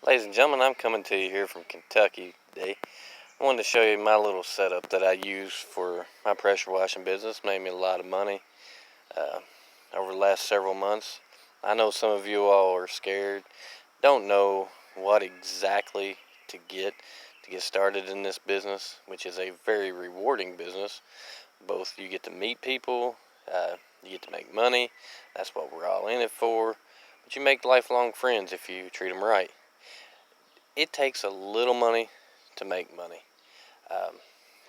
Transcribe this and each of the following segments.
Ladies and gentlemen, I'm coming to you here from Kentucky today. I wanted to show you my little setup that I use for my pressure washing business. Made me a lot of money over the last several months. I know some of you all are scared, don't know what exactly to get started in this business, which is a very rewarding business. Both you get to meet people, you get to make money. That's what we're all in it for. But you make lifelong friends if you treat them right. It takes a little money to make money.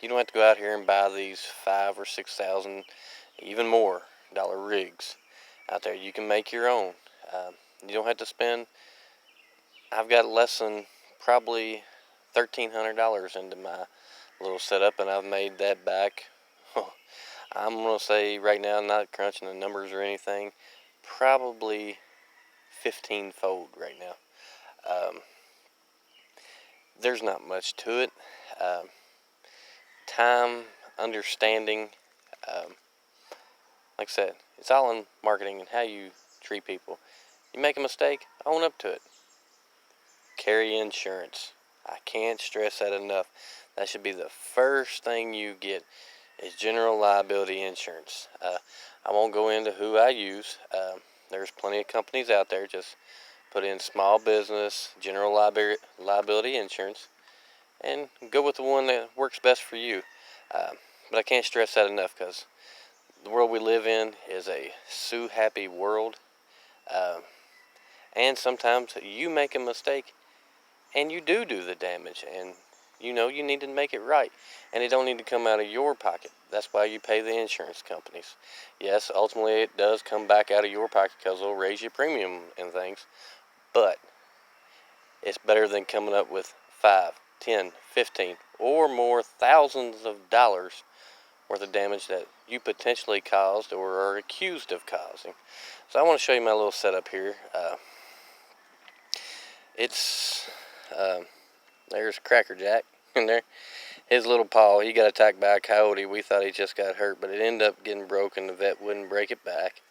You don't have to go out here and buy these $5,000 or $6,000, even more dollar rigs out there. You can make your own. You don't have to spend. I've got less than probably $1,300 into my little setup, and I've made that back. I'm gonna say right now, not crunching the numbers or anything, probably 15-fold right now. There's not much to it. Time, understanding, like I said, it's all in marketing and how you treat people. You make a mistake, own up to it. Carry insurance. I can't stress that enough. That should be the first thing you get, is general liability insurance. I won't go into who I use. There's plenty of companies out there. Just put in small business, general liability insurance, and go with the one that works best for you. But I can't stress that enough, because the world we live in is a sue-happy world. And sometimes you make a mistake and you do the damage, and you know you need to make it right, and it don't need to come out of your pocket. That's why you pay the insurance companies. Yes, ultimately it does come back out of your pocket, because they'll raise your premium and things, but it's better than coming up with 5, 10, 15 or more thousands of dollars worth of damage that you potentially caused or are accused of causing. So I want to show you my little setup here. There's Cracker Jack in there. His little paw, he got attacked by a coyote. We thought he just got hurt, but it ended up getting broken. The vet wouldn't break it back.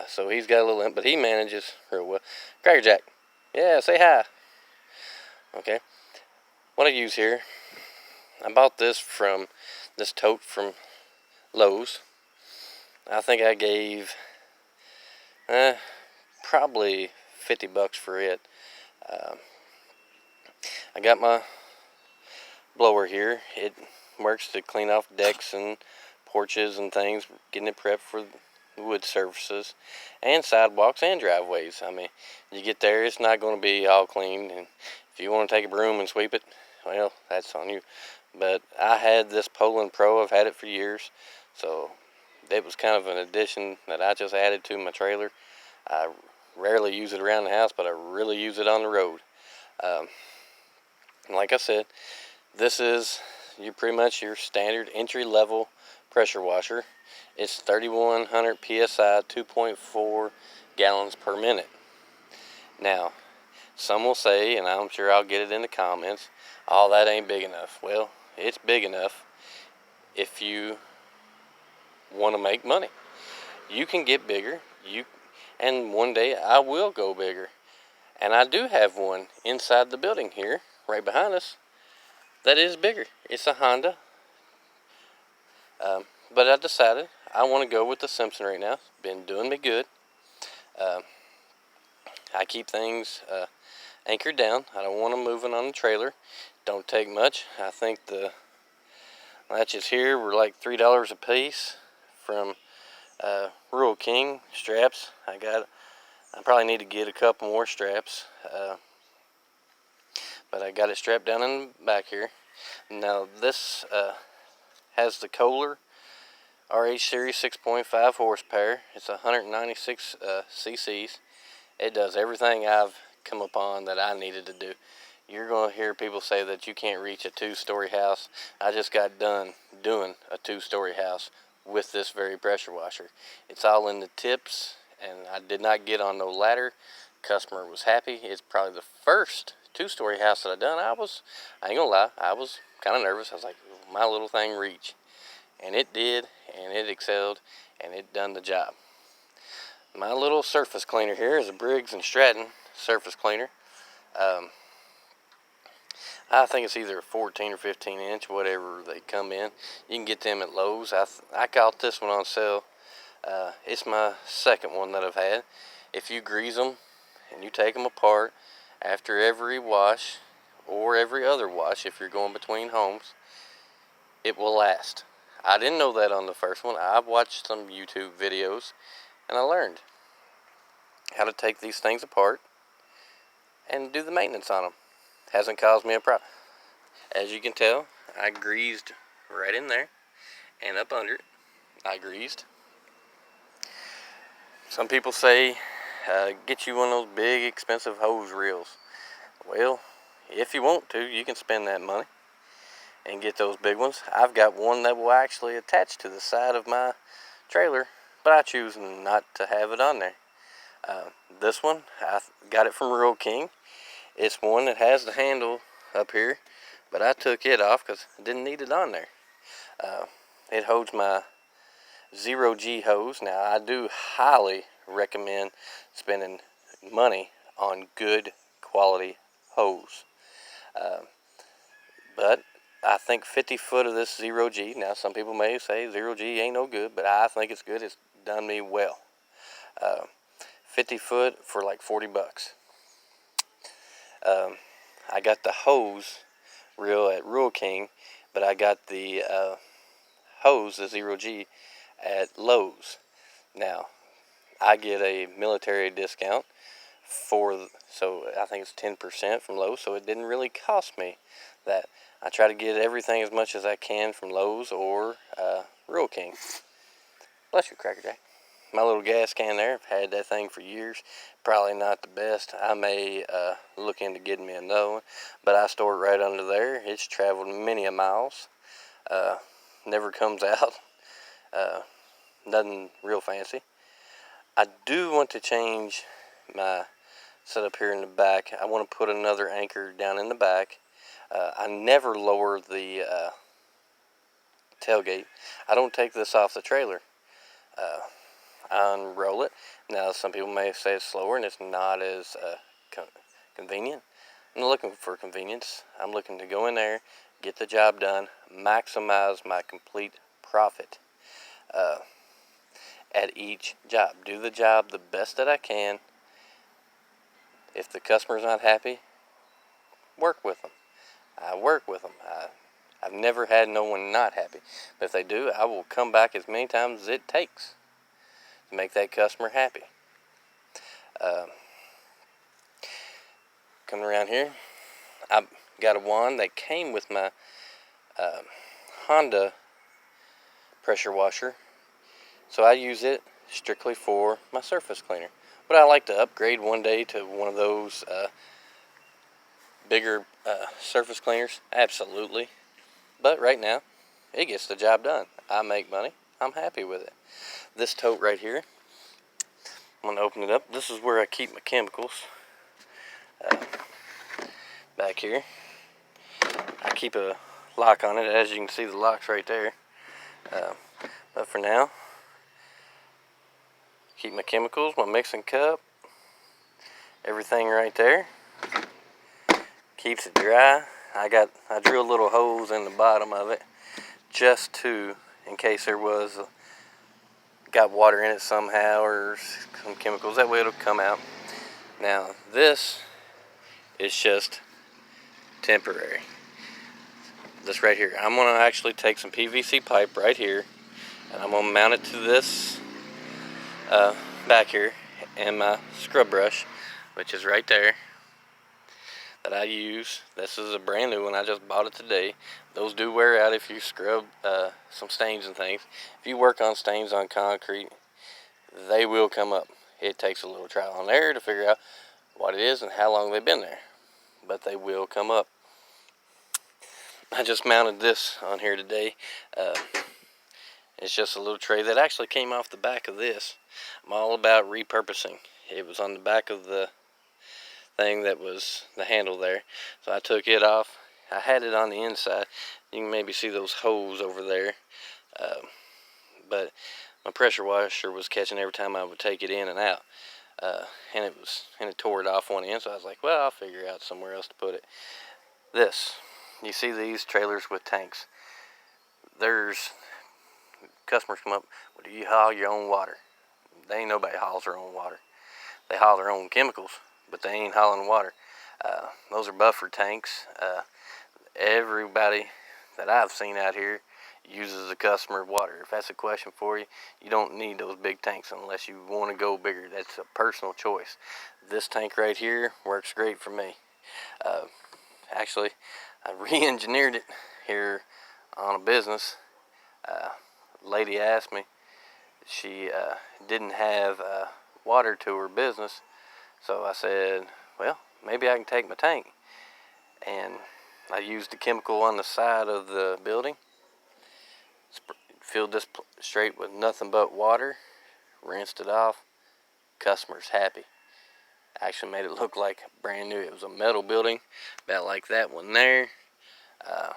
So he's got a little limp, but he manages real well. Cracker Jack, yeah, say hi. Okay, what I use here, I bought this tote from Lowe's. I think I gave probably $50 for it. I got my blower here. It works to clean off decks and porches and things, getting it prepped for wood surfaces and sidewalks and driveways. I mean, you get there, it's not going to be all clean, and if you want to take a broom and sweep it, well, that's on you. But I had this Poland Pro. I've had it for years, so it was kind of an addition that I just added to my trailer. I rarely use it around the house, but I really use it on the road. Like I said, this is pretty much your standard entry-level pressure washer. It's 3,100 psi, 2.4 gallons per minute. Now, some will say, and I'm sure I'll get it in the comments, oh, that ain't big enough. Well, it's big enough if you want to make money. You can get bigger, and one day I will go bigger. And I do have one inside the building here, right behind us, that is bigger. It's a Honda. But I decided I want to go with the Simpson right now. It's been doing me good. I keep things anchored down. I don't want them moving on the trailer. Don't take much. I think the latches here were like $3 a piece from Rural King straps. I probably need to get a couple more straps, but I got it strapped down in the back here. Now this has the Kohler RH Series 6.5 horsepower. It's 196 cc's. It does everything I've come upon that I needed to do. You're going to hear people say that you can't reach a 2-story house. I just got done doing a 2-story house with this very pressure washer. It's all in the tips, and I did not get on no ladder. Customer was happy. It's probably the first 2-story house that I done. I ain't gonna lie, I was kind of nervous. I was like, will my little thing reach? And it did, and it excelled, and it done the job. My little surface cleaner here is a Briggs & Stratton surface cleaner. Um, I think it's either a 14 or 15 inch, whatever they come in. You can get them at Lowe's. I caught this one on sale. It's my second one that I've had. If you grease them and you take them apart after every wash or every other wash, if you're going between homes, it will last. I didn't know that on the first one. I watched some YouTube videos and I learned how to take these things apart and do the maintenance on them. Hasn't caused me a problem. As you can tell, I greased right in there and up under it. I greased. Some people say, get you one of those big expensive hose reels. Well, if you want to, you can spend that money and get those big ones. I've got one that will actually attach to the side of my trailer, but I choose not to have it on there. This one, I got it from Rural King. It's one that has the handle up here, but I took it off because I didn't need it on there. It holds my 0G hose. Now, I do highly recommend spending money on good quality hose. But I think 50 foot of this 0G, now some people may say 0G ain't no good, but I think it's good. It's done me well. 50 foot for like 40 bucks. I got the hose reel at Rural King, but I got the hose, the 0G, at Lowe's. Now, I get a military discount so I think it's 10% from Lowe's, so it didn't really cost me that. I try to get everything as much as I can from Lowe's or Rural King. Bless you, Cracker Jack. My little gas can there, I've had that thing for years. Probably not the best. I may look into getting me another one, but I store it right under there. It's traveled many a miles. Never comes out. Nothing real fancy. I do want to change my setup here in the back. I want to put another anchor down in the back. I never lower the tailgate. I don't take this off the trailer. I unroll it. Now, some people may say it's slower and it's not as convenient. I'm not looking for convenience. I'm looking to go in there, get the job done, maximize my complete profit at each job. Do the job the best that I can. If the customer's not happy, work with them. I work with them. I've never had no one not happy. But if they do, I will come back as many times as it takes to make that customer happy. Coming around here, I got a wand that came with my Honda pressure washer. So I use it strictly for my surface cleaner. Would I like to upgrade one day to one of those bigger surface cleaners? Absolutely. But right now, it gets the job done. I make money. I'm happy with it. This tote right here, I'm going to open it up. This is where I keep my chemicals. Back here, I keep a lock on it. As you can see, the lock's right there. But for now, keep my chemicals, my mixing cup, everything right there. Keeps it dry. I drew a little holes in the bottom of it just in case there got water in it somehow or some chemicals. That way it'll come out. Now this is just temporary. This right here, I'm going to actually take some PVC pipe right here and I'm going to mount it to this back here, and my scrub brush, which is right there, that I use. This is a brand new one. I just bought it today. Those do wear out if you scrub some stains and things. If you work on stains on concrete, they will come up. It takes a little trial and error to figure out what it is and how long they've been there, but they will come up. I just mounted this on here today. It's just a little tray that actually came off the back of this. I'm all about repurposing. It was on the back of the thing that was the handle there, so I took it off. I had it on the inside. You can maybe see those holes over there, but my pressure washer was catching every time I would take it in and out. and it tore it off one end. So I was like, well, I'll figure out somewhere else to put it. You see these trailers with tanks. There's customers come up, well, do you haul your own water? They ain't nobody hauls their own water. They haul their own chemicals, but they ain't hauling water. Those are buffer tanks. Everybody that I've seen out here uses a customer water. If that's a question for you, you don't need those big tanks unless you want to go bigger. That's a personal choice. This tank right here works great for me. Actually, I re-engineered it here on a business. A lady asked me, she didn't have water to her business, so I said, well, maybe I can take my tank. And I used the chemical on the side of the building, filled this straight with nothing but water, rinsed it off. Customer's happy. Actually made it look like brand new. It was a metal building, about like that one there. I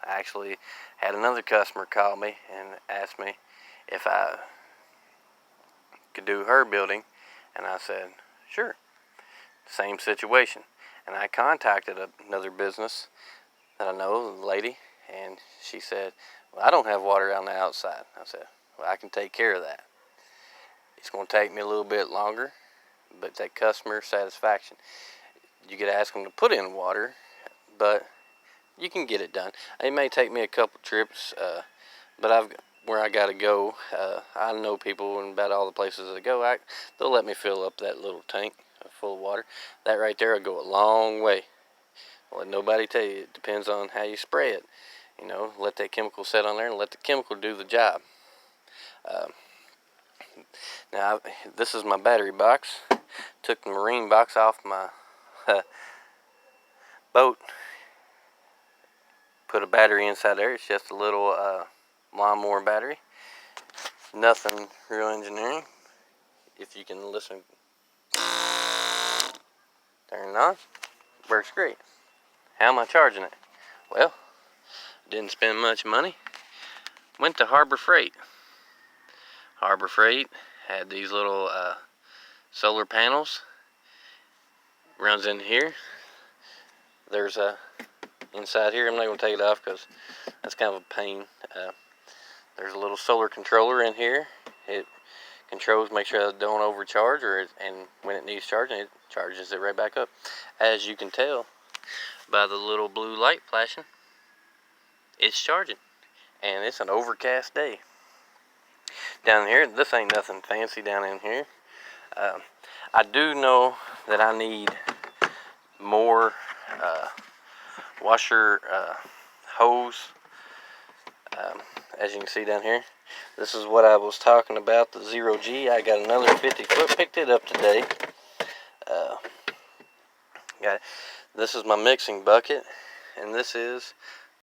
actually had another customer call me and ask me if I could do her building, and I said, sure. Same situation. And I contacted another business that I know, the lady, and she said, well, I don't have water on the outside. I said, well, I can take care of that. It's going to take me a little bit longer, but that customer satisfaction. You could ask them to put in water, but you can get it done. It may take me a couple trips, but where I got to go, I know people in about all the places I go, they'll let me fill up that little tank full of water. That right there will go a long way. I'll let nobody tell you. It depends on how you spray it. You know, let that chemical set on there and let the chemical do the job. Now, this is my battery box. Took the marine box off my boat. Put a battery inside there. It's just a little lawnmower battery. Nothing real engineering. If you can listen. Turn it on. Works great. How am I charging it? Well, didn't spend much money. Went to Harbor Freight. Harbor Freight had these little solar panels. Runs in here. There's a inside here. I'm not going to take it off because that's kind of a pain. There's a little solar controller in here. It controls, make sure it don't overcharge, and when it needs charging, it charges it right back up. As you can tell by the little blue light flashing, it's charging, and it's an overcast day. Down here, this ain't nothing fancy down in here. I do know that I need more washer hose. As you can see down here, this is what I was talking about, the 0G. I got another 50 foot, picked it up today. This is my mixing bucket, and this is